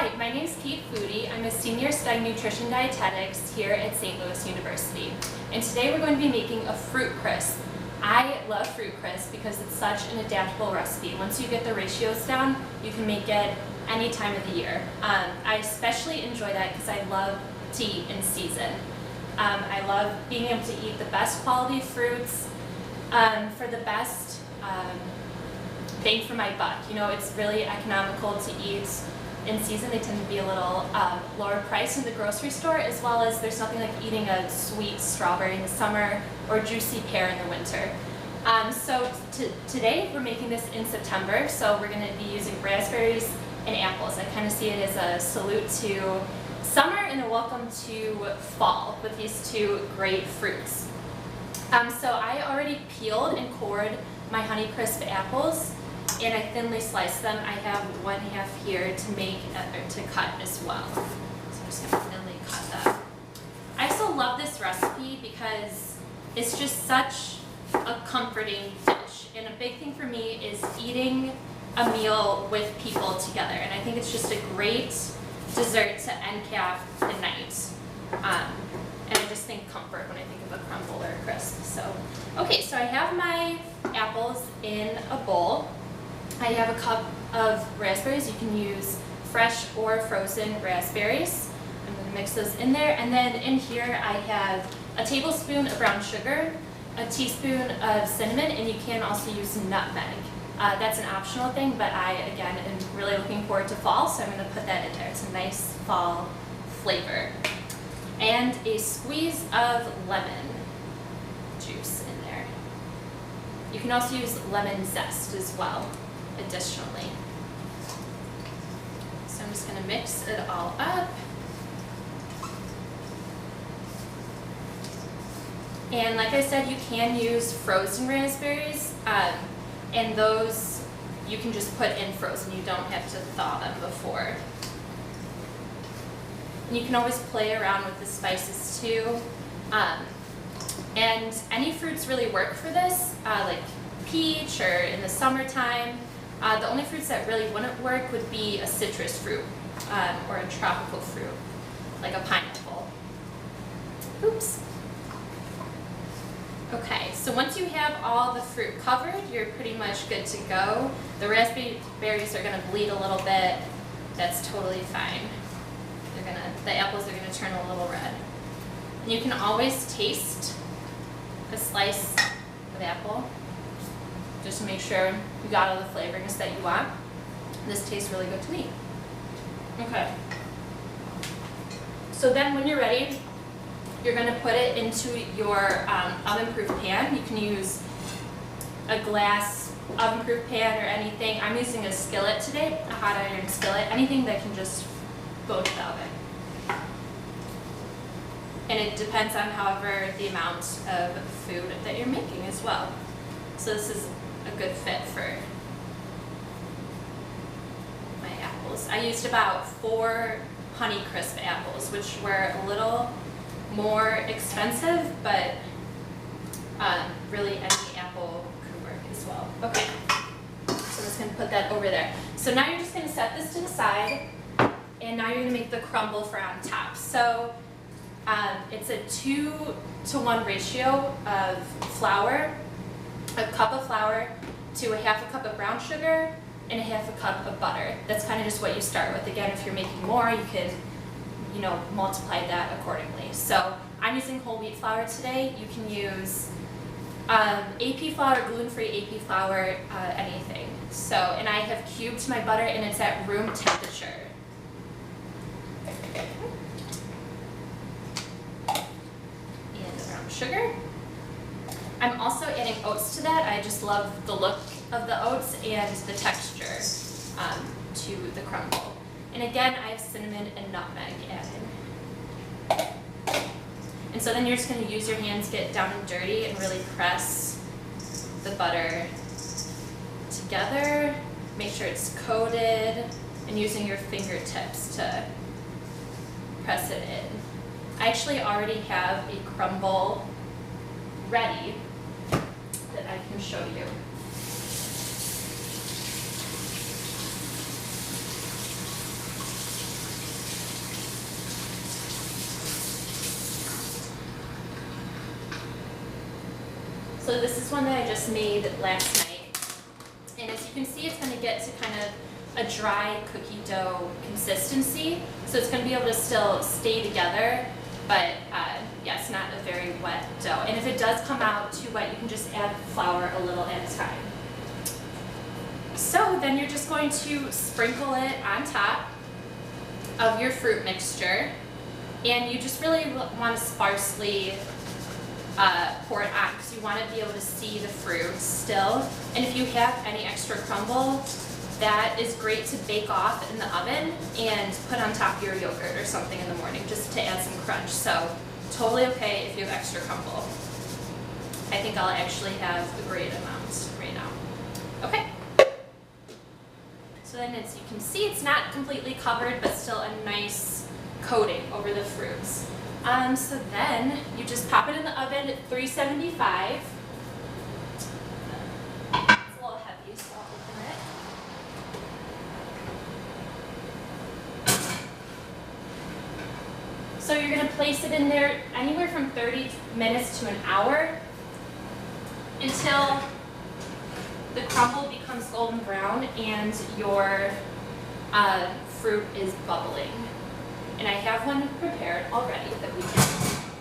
Hi, my name is Foody. I'm a senior studying nutrition dietetics here at St. Louis University. And today we're going to be making a fruit crisp. I love fruit crisp because it's such an adaptable recipe. Once you get the ratios down, you can make it any time of the year. I especially enjoy that because I love to eat in season. I love being able to eat the best quality fruits for the best bang for my buck. You know, it's really economical to eat in season. They tend to be a little lower price in the grocery store, as well as there's nothing like eating a sweet strawberry in the summer or juicy pear in the winter. Today we're making this in September, so we're going to be using raspberries and apples. I kind of see it as a salute to summer and a welcome to fall with these two great fruits. So I already peeled and cored my Honeycrisp apples, and I thinly sliced them. I have 1/2 here to cut as well. So I'm just going to thinly cut them. I also love this recipe because it's just such a comforting dish. And a big thing for me is eating a meal with people together. And I think it's just a great dessert to end cap the night. And I just think comfort when I think of a crumble or a crisp. So I have my apples in a bowl. I have a cup of raspberries. You can use fresh or frozen raspberries. I'm going to mix those in there. And then in here I have a tablespoon of brown sugar, a teaspoon of cinnamon, and you can also use nutmeg. That's an optional thing, but I, again, am really looking forward to fall, so I'm going to put that in there. It's a nice fall flavor. And a squeeze of lemon juice in there. You can also use lemon zest as well, additionally. So I'm just going to mix it all up. And like I said, you can use frozen raspberries, and those you can just put in frozen. You don't have to thaw them before. And you can always play around with the spices too. And any fruits really work for this, like peach or in the summertime. The only fruits that really wouldn't work would be a citrus fruit or a tropical fruit, like a pineapple. Oops. Okay, so once you have all the fruit covered, you're pretty much good to go. The raspberries are going to bleed a little bit. That's totally fine. The apples are going to turn a little red. And you can always taste a slice of apple just to make sure you got all the flavorings that you want. This tastes really good to me. Okay. So then when you're ready, you're going to put it into your oven-proof pan. You can use a glass oven-proof pan or anything. I'm using a skillet today, a hot iron skillet, anything that can just go to the oven. And it depends on, however, the amount of food that you're making as well. So this is a good fit for my apples. I used about 4 Honeycrisp apples, which were a little more expensive, but really any apple could work as well. Okay, so I'm just going to put that over there. So now you're just going to set this to the side, and now you're going to make the crumble for on top. So it's a 2-to-1 ratio of flour, a cup of flour to a 1/2 cup of brown sugar and a 1/2 cup of butter. That's kind of just what you start with. Again, if you're making more, you can, multiply that accordingly. So I'm using whole wheat flour today. You can use AP flour, gluten-free AP flour, anything. So, and I have cubed my butter, and it's at room temperature. And the brown sugar. I'm also adding oats to that. I just love the look of the oats and the texture to the crumble. And again, I have cinnamon and nutmeg added. And so then you're just going to use your hands, get down and dirty, and really press the butter together. Make sure it's coated, and using your fingertips to press it in. I actually already have a crumble ready that I can show you. So this is one that I just made last night. And as you can see, it's going to get to kind of a dry cookie dough consistency. So it's going to be able to still stay together, but yes, not a very wet dough. And if it does come out too wet, you can just add flour a little at a time. So then you're just going to sprinkle it on top of your fruit mixture. And you just really want to sparsely pour it on because you want to be able to see the fruit still. And if you have any extra crumble, that is great to bake off in the oven and put on top of your yogurt or something in the morning just to add some crunch. So totally okay if you have extra crumble. I think I'll actually have a great amount right now. Okay. So then as you can see, it's not completely covered, but still a nice coating over the fruits. So then you just pop it in the oven at 375. It's a little heavy, so I'll open it. So you're going to place it in there anywhere from 30 minutes to an hour until the crumble becomes golden brown and your fruit is bubbling. And I have one prepared already that we can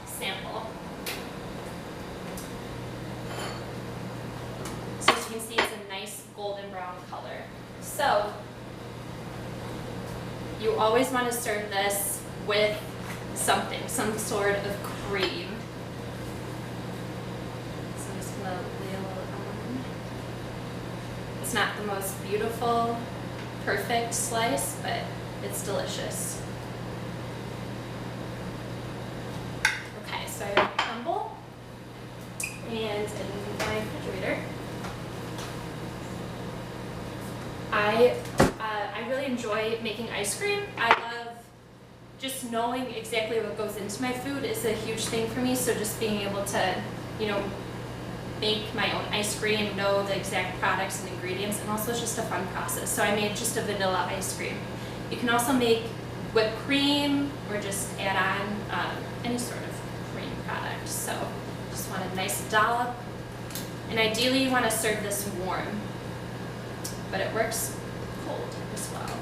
sample. So as you can see, it's a nice golden brown color. So you always want to serve this with something, some sort of cream. So I'm just going to lay a little on. It's not the most beautiful, perfect slice, but it's delicious. Okay, so I have a crumble and in my refrigerator. I really enjoy making ice cream. I love just knowing exactly what goes into my food is a huge thing for me. So just being able to, make my own ice cream, know the exact products and ingredients, and also it's just a fun process. So I made just a vanilla ice cream. You can also make whipped cream or just add on any sort of cream product. So just want a nice dollop. And ideally you want to serve this warm, but it works cold as well.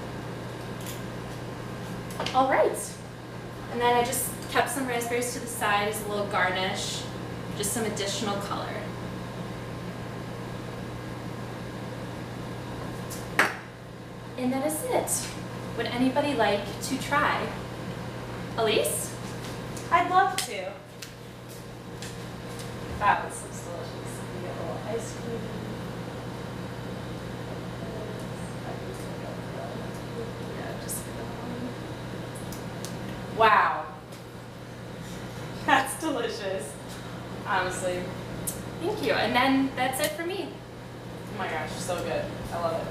All right. And then I just kept some raspberries to the side as a little garnish, just some additional color. And that is it. Would anybody like to try? Elise? I'd love to. Wow, this looks delicious. You get a little ice cream. Yeah, just Wow. That's delicious. Honestly. thank you. And then that's it for me. Oh my gosh, so good. I love it.